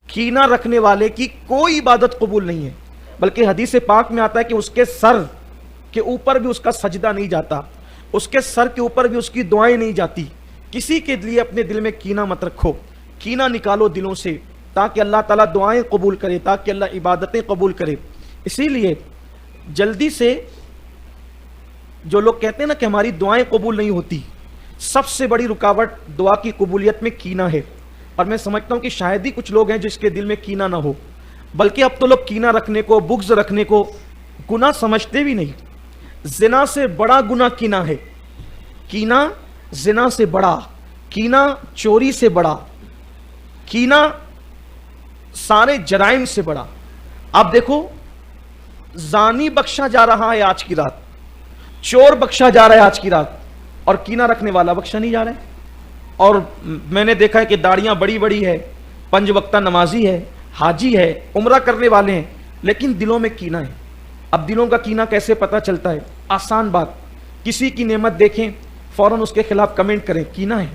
کینہ رکھنے والے کی کوئی عبادت قبول نہیں ہے، بلکہ حدیث پاک میں آتا ہے کہ اس کے سر کے اوپر بھی اس کا سجدہ نہیں جاتا، اس کے سر کے اوپر بھی اس کی دعائیں نہیں جاتی۔ کسی کے لیے اپنے دل میں کینہ مت رکھو، کینہ نکالو دلوں سے، تاکہ اللہ تعالیٰ دعائیں قبول کرے، تاکہ اللہ عبادتیں قبول کرے۔ اسی لیے جلدی سے جو لوگ کہتے ہیں نا کہ ہماری دعائیں قبول نہیں ہوتی، سب سے بڑی رکاوٹ دعا کی قبولیت میں کینہ ہے۔ اور میں سمجھتا ہوں کہ شاید ہی کچھ لوگ ہیں جس کے دل میں کینہ نہ ہو، بلکہ اب تو لوگ کینہ رکھنے کو، بغض رکھنے کو گناہ سمجھتے بھی نہیں۔ زنا سے بڑا گناہ کینہ ہے، کینہ زنا سے بڑا، کینہ چوری سے بڑا، کینہ سارے جرائم سے بڑا۔ آپ دیکھو، زانی بخشا جا رہا ہے آج کی رات، چور بخشا جا رہا ہے آج کی رات، اور کینہ رکھنے والا بخشا نہیں جا رہا ہے۔ اور میں نے دیکھا ہے کہ داڑیاں بڑی بڑی ہے، 5 وقتہ نمازی ہے، حاجی ہے، عمرہ کرنے والے ہیں، لیکن دلوں میں کینہ ہے۔ اب دلوں کا کینہ کیسے پتہ چلتا ہے؟ آسان بات، کسی کی نعمت دیکھیں فوراً اس کے خلاف کمنٹ کریں، کینہ ہے۔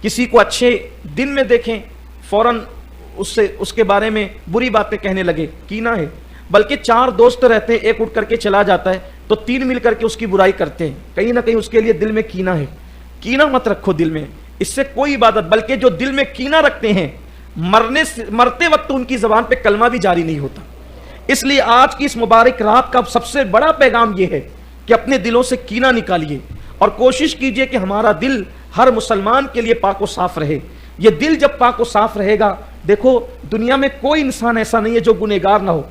کسی کو اچھے دن میں دیکھیں فوراً اس کے بارے میں بری باتیں کہنے لگے، کینہ ہے۔ بلکہ 4 دوست رہتے ہیں، ایک اٹھ کر کے چلا جاتا ہے تو 3 مل کر کے اس کی برائی کرتے ہیں، کہیں نہ کہیں اس کے لیے دل میں کینہ ہے۔ کینہ مت رکھو دل میں، اس سے کوئی عبادت، بلکہ جو دل میں کینہ رکھتے ہیں مرتے وقت ان کی زبان پہ کلمہ بھی جاری نہیں ہوتا۔ اس لیے آج کی اس مبارک رات کا سب سے بڑا پیغام یہ ہے کہ اپنے دلوں سے کینہ نکالیے اور کوشش کیجئے کہ ہمارا دل ہر مسلمان کے لیے پاک و صاف رہے۔ یہ دل جب پاک و صاف رہے گا، دیکھو دنیا میں کوئی انسان ایسا نہیں ہے جو گنہگار نہ ہو۔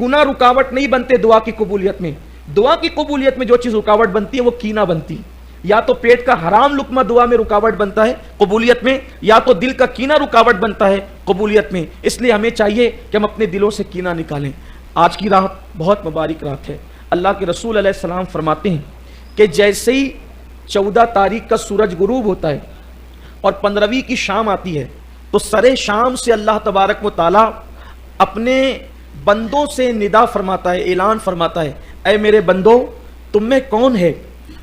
گناہ رکاوٹ نہیں بنتے دعا کی قبولیت میں۔ دعا کی قبولیت میں جو چیز رکاوٹ بنتی ہے وہ کینہ بنتی ہے۔ یا تو پیٹ کا حرام لقمہ دعا میں رکاوٹ بنتا ہے قبولیت میں، یا تو دل کا کینہ رکاوٹ بنتا ہے قبولیت میں۔ اس لیے ہمیں چاہیے کہ ہم اپنے دلوں سے کینہ نکالیں۔ آج کی رات بہت مبارک رات ہے۔ اللہ کے رسول علیہ السلام فرماتے ہیں کہ جیسے ہی 14 تاریخ کا سورج غروب ہوتا ہے اور 15ویں کی شام آتی ہے تو سرے شام سے اللہ تبارک و تعالی اپنے بندوں سے ندا فرماتا ہے، اعلان فرماتا ہے، اے میرے بندو، تم میں کون ہے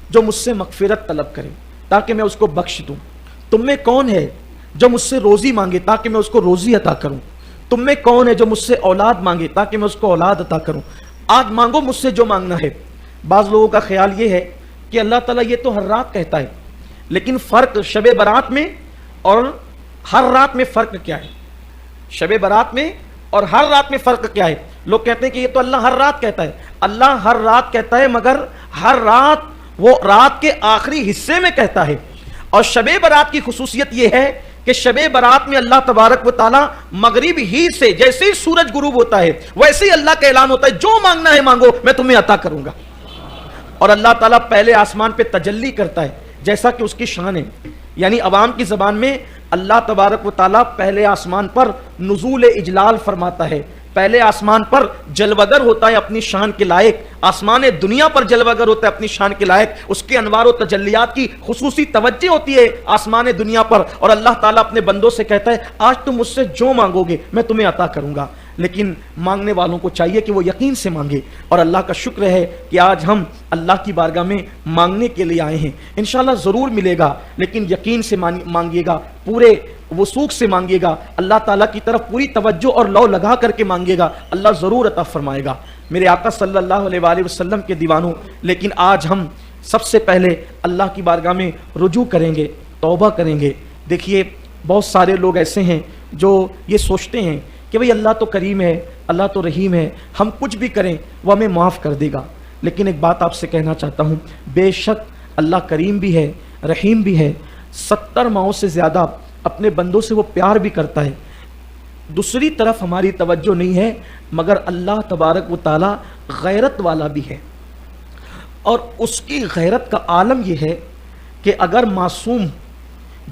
جو مجھ سے مغفرت طلب کرے تاکہ میں اس کو بخش دوں؟ تم میں کون ہے جو مجھ سے روزی مانگے تاکہ میں اس کو روزی عطا کروں؟ تم میں کون ہے جو مجھ سے اولاد مانگے تاکہ میں اس کو اولاد عطا کروں؟ آج مانگو مجھ سے جو مانگنا ہے۔ بعض لوگوں کا خیال یہ ہے کہ اللہ تعالیٰ یہ تو ہر رات کہتا ہے، لیکن فرق شب برات میں اور ہر رات میں فرق کیا ہے؟ شب برات میں اور ہر رات میں فرق کیا ہے؟ لوگ کہتے ہیں کہ یہ تو اللہ ہر رات کہتا ہے۔ اللہ ہر رات کہتا ہے، مگر ہر رات وہ رات کے آخری حصے میں کہتا ہے۔ اور شب برات کی خصوصیت یہ ہے کہ شب برات میں اللہ تبارک و تعالی مغرب ہی سے جیسے ہی سورج غروب ہوتا ہے ویسے ہی اللہ کا اعلان ہوتا ہے، جو مانگنا ہے مانگو، میں تمہیں عطا کروں گا۔ اور اللہ تعالیٰ پہلے آسمان پہ تجلی کرتا ہے جیسا کہ اس کی شان ہے، یعنی عوام کی زبان میں اللہ تبارک و تعالیٰ پہلے آسمان پر نزول اجلال فرماتا ہے، پہلے آسمان پر جلوگر ہوتا ہے اپنی شان کے لائق، آسمان دنیا پر جلوگر ہوتا ہے اپنی شان کے لائق، اس کے انوار و تجلیات کی خصوصی توجہ ہوتی ہے آسمان دنیا پر، اور اللہ تعالیٰ اپنے بندوں سے کہتا ہے آج تم مجھ سے جو مانگو گے میں تمہیں عطا کروں گا۔ لیکن مانگنے والوں کو چاہیے کہ وہ یقین سے مانگے، اور اللہ کا شکر ہے کہ آج ہم اللہ کی بارگاہ میں مانگنے کے لیے آئے ہیں۔ انشاءاللہ ضرور ملے گا، لیکن یقین سے مانگیے گا، پورے وثوق سے مانگیے گا، اللہ تعالیٰ کی طرف پوری توجہ اور لو لگا کر کے مانگیے گا، اللہ ضرور عطا فرمائے گا۔ میرے آقا صلی اللہ علیہ وآلہ وسلم کے دیوانوں، لیکن آج ہم سب سے پہلے اللہ کی بارگاہ میں رجوع کریں گے، توبہ کریں گے۔ دیکھیے بہت سارے لوگ ایسے ہیں جو یہ سوچتے ہیں کہ بھئی اللہ تو کریم ہے، اللہ تو رحیم ہے، ہم کچھ بھی کریں وہ ہمیں معاف کر دے گا۔ لیکن ایک بات آپ سے کہنا چاہتا ہوں، بے شک اللہ کریم بھی ہے، رحیم بھی ہے، 70 ماؤں سے زیادہ اپنے بندوں سے وہ پیار بھی کرتا ہے۔ دوسری طرف ہماری توجہ نہیں ہے، مگر اللہ تبارک و تعالی غیرت والا بھی ہے، اور اس کی غیرت کا عالم یہ ہے کہ اگر معصوم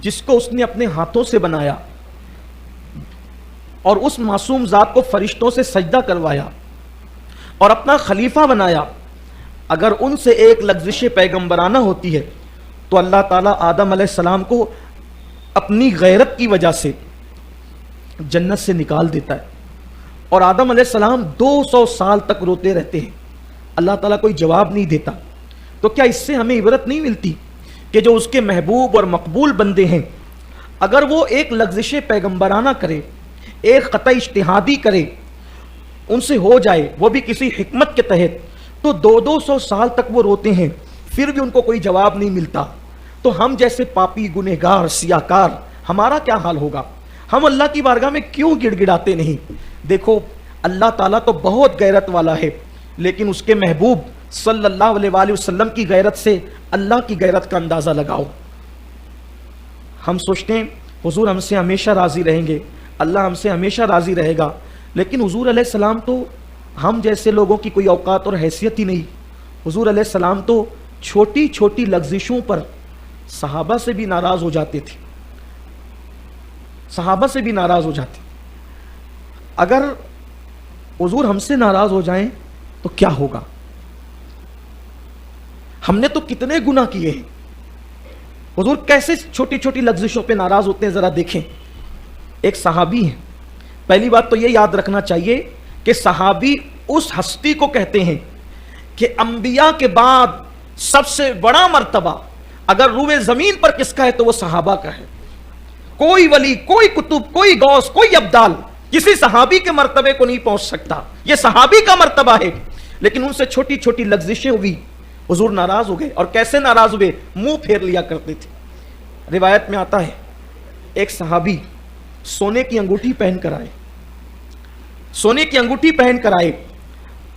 جس کو اس نے اپنے ہاتھوں سے بنایا اور اس معصوم ذات کو فرشتوں سے سجدہ کروایا اور اپنا خلیفہ بنایا، اگر ان سے ایک لغزش پیغمبرانہ ہوتی ہے تو اللہ تعالیٰ آدم علیہ السلام کو اپنی غیرت کی وجہ سے جنت سے نکال دیتا ہے، اور آدم علیہ السلام 200 سال تک روتے رہتے ہیں، اللہ تعالیٰ کوئی جواب نہیں دیتا۔ تو کیا اس سے ہمیں عبرت نہیں ملتی کہ جو اس کے محبوب اور مقبول بندے ہیں، اگر وہ ایک لغزش پیغمبرانہ کرے، ایک قطع اجتہادی کرے, ان سے ہو جائے وہ بھی کسی حکمت کے تحت, تو 200 سال تک وہ روتے ہیں, پھر بھی ان کو کوئی جواب نہیں ملتا. تو ہم جیسے پاپی گنہگار سیاکار ہمارا کیا حال ہوگا؟ ہم اللہ کی بارگاہ میں کیوں گڑ گڑاتے نہیں؟ دیکھو اللہ تعالیٰ تو بہت غیرت والا ہے, لیکن اس کے محبوب صلی اللہ علیہ وآلہ وسلم کی غیرت سے اللہ کی غیرت کا اندازہ لگاؤ. ہم سوچتے ہیں حضور ہم سے ہمیشہ راضی رہیں گے, اللہ ہم سے ہمیشہ راضی رہے گا, لیکن حضور علیہ السلام تو ہم جیسے لوگوں کی کوئی اوقات اور حیثیت ہی نہیں. حضور علیہ السلام تو چھوٹی چھوٹی لغزشوں پر صحابہ سے بھی ناراض ہو جاتے تھے, صحابہ سے بھی ناراض ہو جاتے. اگر حضور ہم سے ناراض ہو جائیں تو کیا ہوگا؟ ہم نے تو کتنے گناہ کیے ہیں, حضور کیسے چھوٹی چھوٹی لغزشوں پہ ناراض ہوتے ہیں ذرا دیکھیں. ایک صحابی ہیں, پہلی بات تو یہ یاد رکھنا چاہیے کہ صحابی اس ہستی کو کہتے ہیں کہ انبیاء کے بعد سب سے بڑا مرتبہ اگر روئے زمین پر کس کا ہے تو وہ صحابہ کا ہے. کوئی ولی, کوئی کتب, کوئی غوث, کوئی ابدال کسی صحابی کے مرتبے کو نہیں پہنچ سکتا. یہ صحابی کا مرتبہ ہے. لیکن ان سے چھوٹی چھوٹی لغزشیں ہوئی, حضور ناراض ہو گئے. اور کیسے ناراض ہوئے؟ منہ پھیر لیا کرتے تھے. روایت میں آتا ہے ایک صحابی سونے کی انگوٹھی پہن کر آئے, سونے کی انگوٹھی پہن کر آئے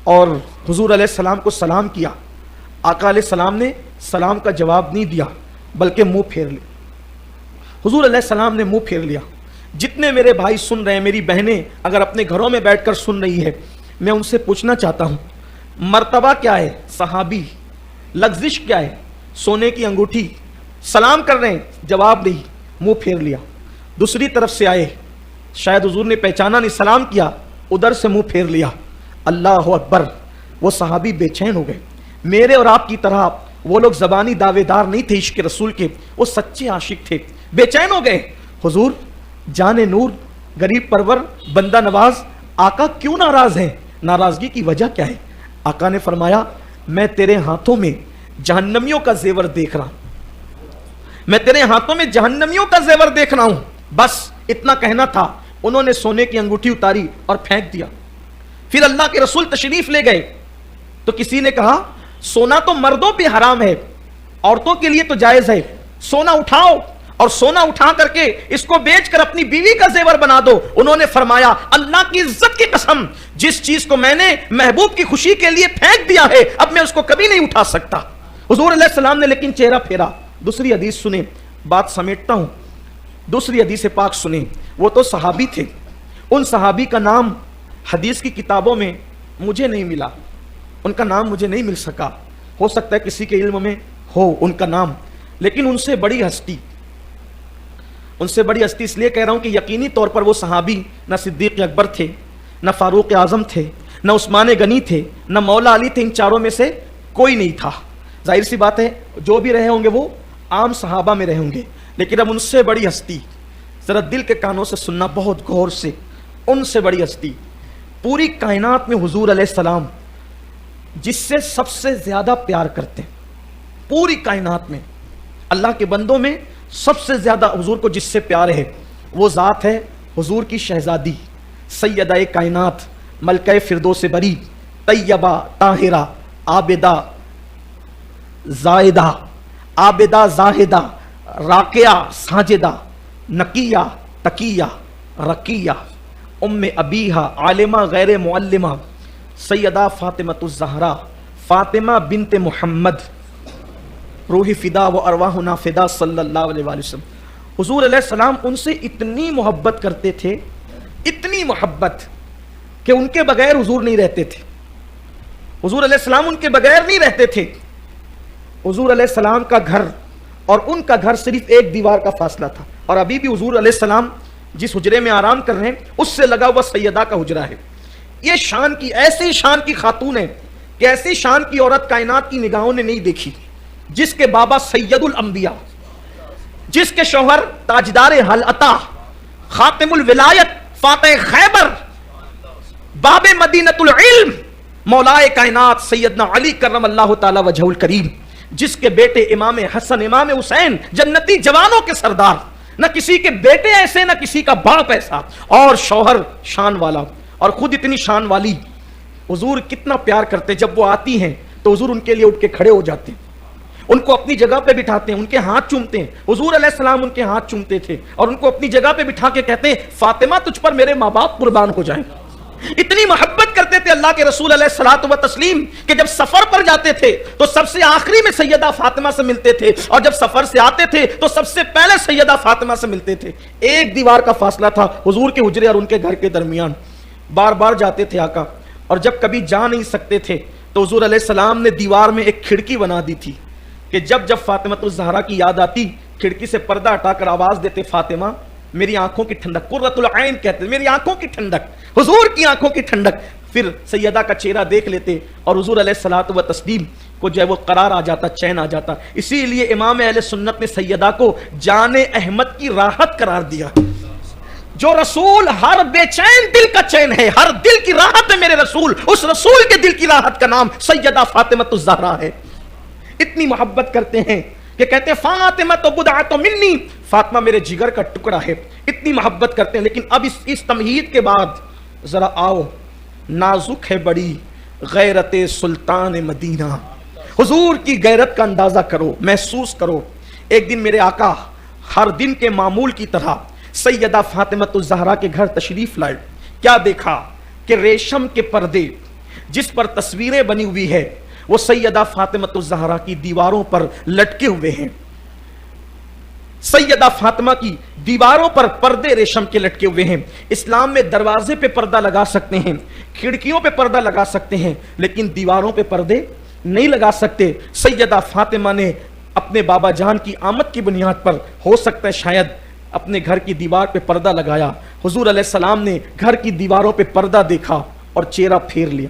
اور حضور علیہ السلام کو سلام کیا. آقا علیہ السلام نے سلام کا جواب نہیں دیا بلکہ منہ پھیر لیا. حضور علیہ السلام نے منہ پھیر لیا. جتنے میرے بھائی سن رہے ہیں, میری بہنیں اگر اپنے گھروں میں بیٹھ کر سن رہی ہے, میں ان سے پوچھنا چاہتا ہوں مرتبہ کیا ہے؟ صحابی. لغزش کیا ہے؟ سونے کی انگوٹھی. سلام کر رہے ہیں, جواب نہیں, منہ پھیر لیا. دوسری طرف سے آئے, شاید حضور نے پہچانا نہیں, سلام کیا, ادھر سے منہ پھیر لیا. اللہ اکبر. وہ صحابی بے چین ہو گئے. میرے اور آپ کی طرح وہ لوگ زبانی دعوے دار نہیں تھے عشق رسول کے, وہ سچے عاشق تھے. بے چین ہو گئے. حضور جان نور, غریب پرور, بندہ نواز, آقا کیوں ناراض ہیں؟ ناراضگی کی وجہ کیا ہے؟ آقا نے فرمایا میں تیرے ہاتھوں میں جہنمیوں کا زیور دیکھ رہا ہوں, میں تیرے ہاتھوں میں جہنمیوں کا زیور دیکھ رہا ہوں. بس اتنا کہنا تھا. انہوں نے سونے کی انگوٹھی اتاری اور پھینک دیا. پھر اللہ کے رسول تشریف لے گئے تو کسی نے کہا سونا تو مردوں پہ حرام ہے, عورتوں کے لیے تو جائز ہے, سونا اٹھاؤ اور سونا اٹھا کر کے اس کو بیچ کر اپنی بیوی کا زیور بنا دو. انہوں نے فرمایا اللہ کی عزت کی قسم, جس چیز کو میں نے محبوب کی خوشی کے لیے پھینک دیا ہے اب میں اس کو کبھی نہیں اٹھا سکتا. حضور علیہ السلام نے لیکن چہرہ پھیرا. دوسری حدیث سنیں, بات سمیٹتا ہوں. دوسری حدیث پاک سنیں. وہ تو صحابی تھے, ان صحابی کا نام حدیث کی کتابوں میں مجھے نہیں ملا, ان کا نام مجھے نہیں مل سکا. ہو سکتا ہے کسی کے علم میں ہو ان کا نام, لیکن ان سے بڑی ہستی, ان سے بڑی ہستی اس لیے کہہ رہا ہوں کہ یقینی طور پر وہ صحابی نہ صدیق اکبر تھے, نہ فاروق اعظم تھے, نہ عثمان غنی تھے, نہ مولا علی تھے. ان چاروں میں سے کوئی نہیں تھا. ظاہر سی بات ہے جو بھی رہے ہوں گے وہ عام صحابہ میں رہے ہوں گے, لیکن اب ان سے بڑی ہستی, ذرا دل کے کانوں سے سننا بہت غور سے, ان سے بڑی ہستی پوری کائنات میں حضور علیہ السلام جس سے سب سے زیادہ پیار کرتے ہیں, پوری کائنات میں اللہ کے بندوں میں سب سے زیادہ حضور کو جس سے پیار ہے وہ ذات ہے حضور کی شہزادی سیدہ کائنات, ملکہ فردوس بری, طیبہ طاہرہ, عابدہ زاہدہ, عابدہ زاہدہ, راکعہ ساجدہ, نقیہ تقیہ رقیہ, ام ابیہا, عالمہ غیر معلمہ, سیدہ فاطمۃ الزہرا, فاطمہ بنت محمد, روح فدا و ارواحنا فدا صلی اللہ علیہ وآلہ وسلم. حضور علیہ السلام ان سے اتنی محبت کرتے تھے, اتنی محبت کہ ان کے بغیر حضور نہیں رہتے تھے. حضور علیہ السلام ان کے بغیر نہیں رہتے تھے. حضور علیہ السلام کا گھر اور ان کا گھر صرف ایک دیوار کا فاصلہ تھا, اور ابھی بھی حضور علیہ السلام جس حجرے میں آرام کر رہے ہیں اس سے لگا ہوا سیدہ کا حجرہ ہے. یہ شان کی, ایسی شان کی خاتون ہے کہ ایسی شان کی عورت کائنات کی نگاہوں نے نہیں دیکھی, جس کے بابا سید الانبیاء, جس کے شوہر تاجدار حل عطا, خاتم الولایت, فاتح خیبر, باب مدینۃ العلم, مولائے کائنات سیدنا علی کرم اللہ تعالی وجہہ الکریم, جس کے بیٹے امام حسن امام حسین جنتی جوانوں کے سردار, نہ کسی کے بیٹے ایسے نہ کسی کا باپ ایسا، اور شوہر شان والا اور خود اتنی شان والی. حضور کتنا پیار کرتے، جب وہ آتی ہیں تو حضور ان کے لیے اٹھ کے کھڑے ہو جاتے ہیں، ان کو اپنی جگہ پہ بٹھاتے ہیں، ان کے ہاتھ چومتے ہیں. حضور علیہ السلام ان کے ہاتھ چومتے تھے اور ان کو اپنی جگہ پہ بٹھا کے کہتے ہیں فاطمہ تجھ پر میرے ماں باپ قربان ہو جائیں. اتنی محبت کرتے تھے اللہ کے رسول علیہ الصلوۃ والتسلیم کہ جب سفر پر جاتے تھے تو سب سے آخری میں سیدہ فاطمہ سے ملتے تھے، اور جب سفر سے آتے تھے تو سب سے پہلے سیدہ فاطمہ سے ملتے تھے. ایک دیوار کا فاصلہ تھا حضور کے حجرے اور ان کے گھر کے درمیان. بار بار جاتے تھے آقا، اور جب کبھی جا نہیں سکتے تھے تو حضور علیہ السلام نے دیوار میں ایک کھڑکی بنا دی تھی کہ جب جب فاطمہ الزہرا کی یاد آتی کھڑکی سے پردہ ہٹا کر آواز دیتے فاطمہ میری آنکھوں کی ٹھنڈک، قرۃ العین کہتے ہیں، میری آنکھوں کی ٹھنڈک، حضور کی آنکھوں کی ٹھنڈک. پھر سیدہ کا چہرہ دیکھ لیتے اور حضور علیہ الصلوۃ والتسلیم کو جو ہے وہ قرار آ جاتا، چین آ جاتا. اسی لیے امام اہل سنت نے سیدہ کو جان احمد کی راحت قرار دیا. جو رسول ہر بے چین دل کا چین ہے، ہر دل کی راحت ہے میرے رسول، اس رسول کے دل کی راحت کا نام سیدہ فاطمہ الزہرا ہے. اتنی محبت کرتے ہیں کہ کہتے ہیں فاطمہ تو بضعۃ منی، فاطمہ میرے جگر کا ٹکڑا ہے. اتنی محبت کرتے ہیں. لیکن اب اس تمہید کے بعد ذرا آؤ، نازک ہے بڑی غیرت سلطان مدینہ. حضور کی غیرت کا اندازہ کرو، محسوس کرو. ایک دن میرے آقا ہر دن کے معمول کی طرح سیدہ فاطمہ الزہرا کے گھر تشریف لائے. کیا دیکھا کہ ریشم کے پردے جس پر تصویریں بنی ہوئی ہے وہ سیدہ فاطمہ الزہرا کی دیواروں پر لٹکے ہوئے ہیں. سیدہ فاطمہ کی دیواروں پر پردے ریشم کے لٹکے ہوئے ہیں. اسلام میں دروازے پہ پردہ لگا سکتے ہیں، کھڑکیوں پہ پردہ لگا سکتے ہیں، لیکن دیواروں پہ پردے نہیں لگا سکتے. سیدہ فاطمہ نے اپنے بابا جان کی آمد کی بنیاد پر ہو سکتا ہے شاید اپنے گھر کی دیوار پہ پردہ لگایا. حضور علیہ السلام نے گھر کی دیواروں پہ پردہ دیکھا اور چہرہ پھیر لیا.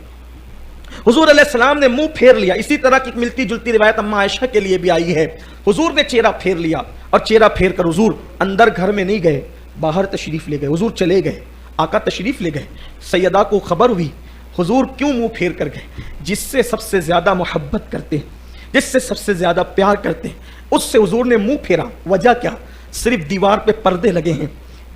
حضور علیہ السلام نے منہ پھیر لیا. اسی طرح کی ملتی جلتی روایت اما عائشہ کے لیے بھی آئی ہے. حضور نے چہرہ پھیر لیا اور چہرہ پھیر کر حضور اندر گھر میں نہیں گئے، باہر تشریف لے گئے. حضور چلے گئے، آقا تشریف لے گئے. سیدہ کو خبر ہوئی حضور کیوں منہ پھیر کر گئے. جس سے سب سے زیادہ محبت کرتے ہیں، جس سے سب سے زیادہ پیار کرتے ہیں، اس سے حضور نے منہ پھیرا. وجہ کیا؟ صرف دیوار پہ پردے لگے ہیں،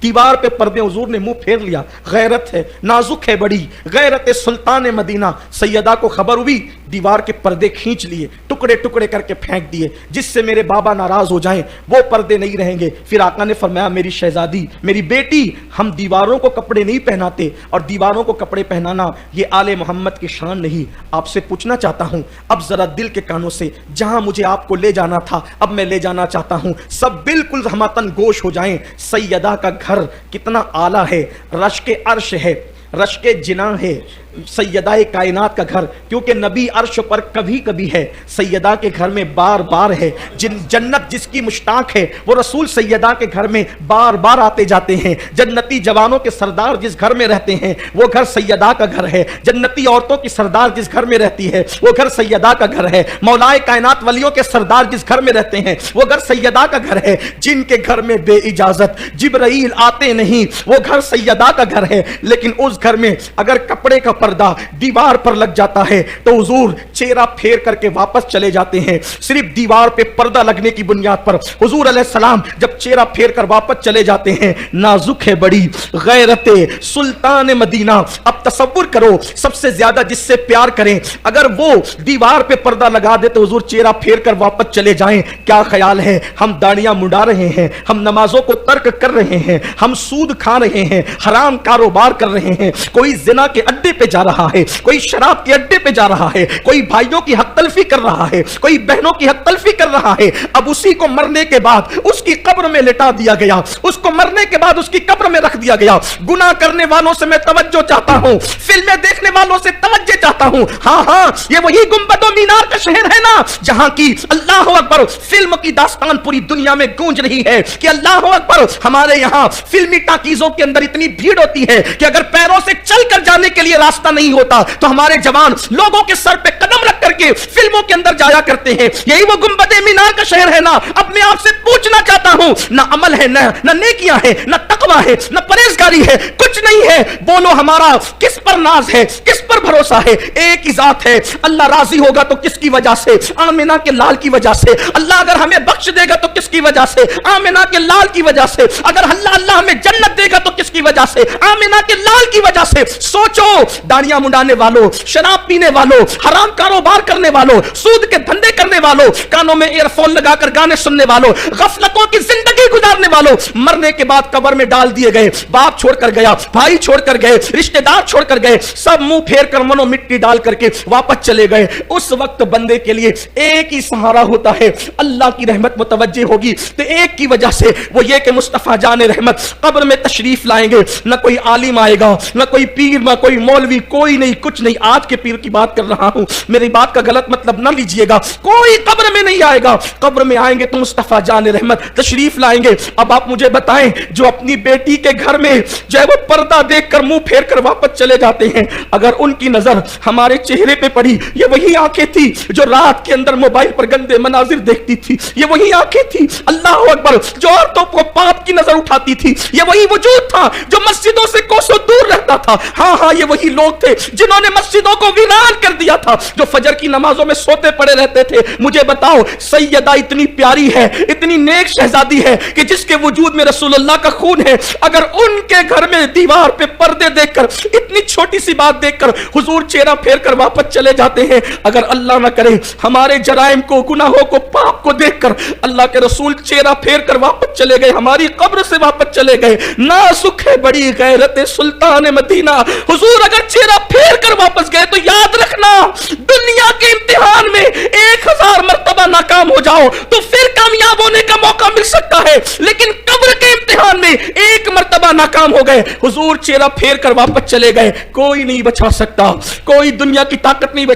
دیوار پہ پردے، حضور نے منہ پھیر لیا. غیرت ہے، نازک ہے بڑی غیرت سلطان مدینہ. سیدہ کو خبر ہوئی، دیوار کے پردے کھینچ لیے، ٹکڑے ٹکڑے کر کے پھینک دیے. جس سے میرے بابا ناراض ہو جائیں وہ پردے نہیں رہیں گے. پھر آقا نے فرمایا میری شہزادی، میری بیٹی، ہم دیواروں کو کپڑے نہیں پہناتے، اور دیواروں کو کپڑے پہنانا یہ آل محمد کی شان نہیں. آپ سے پوچھنا چاہتا ہوں اب ذرا دل کے کانوں سے، جہاں مجھے آپ کو لے جانا تھا اب میں لے جانا چاہتا ہوں. سب بالکل ہمتن گوش ہو جائیں. سیدہ کا گھر کتنا اعلیٰ ہے، رشک عرش ہے، رشک جناح ہے سیدہ کائنات کا گھر. کیونکہ نبی عرش پر کبھی کبھی ہے، سیدہ کے گھر میں بار بار ہے. جنت جس کی مشتاق ہے وہ رسول سیدہ کے گھر میں بار بار آتے جاتے ہیں. جنتی جوانوں کے سردار جس گھر میں رہتے ہیں وہ گھر سیدہ کا گھر ہے. جنتی عورتوں کی سردار جس گھر میں رہتی ہے وہ گھر سیدہ کا گھر ہے. مولائے کائنات ولیوں کے سردار جس گھر میں رہتے ہیں وہ گھر سیدہ کا گھر ہے. جن کے گھر میں بے اجازت جبرائیل آتے نہیں وہ گھر سیدہ کا گھر ہے. لیکن اس گھر میں اگر کپڑے کا پردہ دیوار پر لگ جاتا ہے تو حضور چہرہ پھیر کر کے واپس چلے جاتے ہیں. صرف دیوار پہ پردہ لگنے کی بنیاد پر حضور علیہ السلام جب چہرہ پھیر کر واپس چلے جاتے ہیں. نازک ہے بڑی غیرت سلطان مدینہ. اب تصور کرو سب سے زیادہ جس سے پیار کریں اگر وہ دیوار پہ پردہ لگا دے تو حضور چہرہ پھیر کر واپس چلے جائیں. کیا خیال ہے؟ ہم داڑیاں منڈا رہے ہیں، ہم نمازوں کو ترک کر رہے ہیں، ہم سود کھا رہے ہیں، حرام کاروبار کر رہے ہیں، کوئی زنا کے اڈے پہ جا رہا ہے، کوئی شراب کے اڈے پہ جا رہا ہے، کوئی بھائیوں کی حق تلفی کر رہا ہے، کوئی بہنوں کی حق تلفی کر رہا ہے. اب اسی کو مرنے کے بعد اس کی قبر میں لٹا دیا گیا، اس کو مرنے کے بعد اس کی قبر میں رکھ دیا گیا. گناہ کرنے والوں سے میں توجہ چاہتا ہوں، فلمیں دیکھنے والوں سے توجہ چاہتا ہوں. ہاں ہاں یہ وہی گنبد و مینار کا شہر ہے نا جہاں کی اللہ اکبر فلم کی داستان پوری دنیا میں گونج رہی ہے کہ اللہ اکبر. ہمارے یہاں فلمی ٹاکیزوں کے اندر اتنی بھیڑ ہوتی ہے کہ اگر پیروں سے چل کر جانے کے لیے راستہ نہیں ہوتا تو ہمارے جوان لوگوں کے سر پہ قدم رکھ کر کے فلموں کے اندر جایا کرتے ہیں. یہی وہ گنبد مینار کا شہر ہے نا. اب میں آپ سے پوچھنا چاہتا ہوں, نہ عمل ہے, نہ نیکیاں ہیں, نہ تقویٰ ہے, نہ پرہیزگاری ہے, کچھ نہیں ہے. بولو ہمارا کس پر ناز ہے, کس پر بھروسہ ہے؟ ایک ہی ذات ہے. اللہ راضی ہوگا تو کس کی وجہ سے؟ آمنہ کے لال کی وجہ سے. اللہ اگر ہمیں بخش دے گا تو کس کی وجہ سے؟ آمنہ کے لال کی وجہ سے. اگر اللہ ہمیں جنت دے گا تو کس کی وجہ سے؟ آمنہ کے لال کی وجہ سے. سوچو, داڑیاں منڈانے والوں, شراب پینے والوں, حرام کاروبار کرنے والوں, سود کے دھندے کرنے والوں, کانوں میں ایئر فون لگا کر گانے سننے والوں, غفلتوں کی زندگی گزارنے والوں, مرنے کے بعد قبر میں ڈال دیے گئے. باپ چھوڑ کر گیا, بھائی چھوڑ کر گئے, رشتہ دار چھوڑ کر گئے, سب منہ پھیر کر منو مٹی ڈال کر کے واپس چلے گئے. اس وقت بندے کے لیے ایک ہی سہارا ہوتا ہے, اللہ کی رحمت متوجہ ہوگی تو ایک کی وجہ سے, وہ یہ کہ مصطفیٰ جان رحمت قبر میں تشریف لائیں گے. نہ کوئی عالم آئے گا, نہ کوئی پیر, نہ کوئی مولوی, کوئی نہیں, کچھ نہیں. آج کے پیر کی بات کر رہا ہوں, میری بات کا غلط مطلب نہ لیجئے گا. کوئی قبر میں نہیں آئے گا. قبر میں آئیں گے تو مصطفیٰ جان رحمت تشریف لائیں گے. اب آپ مجھے بتائیں, جو اپنی بیٹی کے گھر میں جو ہے وہ پردہ دیکھ کر منہ پھیر کر واپس چلے جاتے ہیں, اگر ان کی نظر ہمارے چہرے پہ پڑی, یہ وہی آنکھیں تھی جو رات کے اندر موبائل پر گندے مناظر دیکھتی تھی, یہ وہی آنکھیں تھی, اللہ اکبر, جو عورتوں کو پاپ کی نظر اٹھاتی تھی, یہ وہی وجود تھا جو مسجدوں سے کوسوں دور رہتا تھا. ہاں, یہ وہی لوگ تھے جنہوں نے مسجدوں کو ویران کر دیا تھا, جو فجر کی نمازوں میں سوتے پڑے رہتے تھے. مجھے بتاؤ, سیدہ اتنی پیاری ہے, اتنی نیک شہزادی ہے کہ جس کے وجود میں رسول اللہ کا خون ہے, اگر ان کے گھر میں دیوار پہ پردے دیکھ کر, اتنی چھوٹی سی بات دیکھ کر حضور چہرہ پھیر کر واپس چلے جاتے ہیں, اگر اللہ نہ کرے ہمارے جرائم کو, گناہوں کو, پاپ کو دیکھ کر اللہ کے رسول چہرہ پھیر کر واپس چلے گئے, ہماری قبر سے واپس چلے گئے, نازک ہے بڑی غیرت سلطان مدینہ. حضور اگر چہرہ پھیر کر واپس گئے تو یاد رکھنا, دنیا کے امتحان میں 1000 مرتبہ ناکام ہو جاؤ تو پھر کامیاب ہونے کا موقع مل سکتا ہے, لیکن قبر کے امتحان میں ایک مرتبہ ناکام ہو گئے, حضور چہرہ پھیر کر واپس چلے گئے, کوئی نہیں بچا سکتا, کوئی دنیا کی طاقت نہیں بچا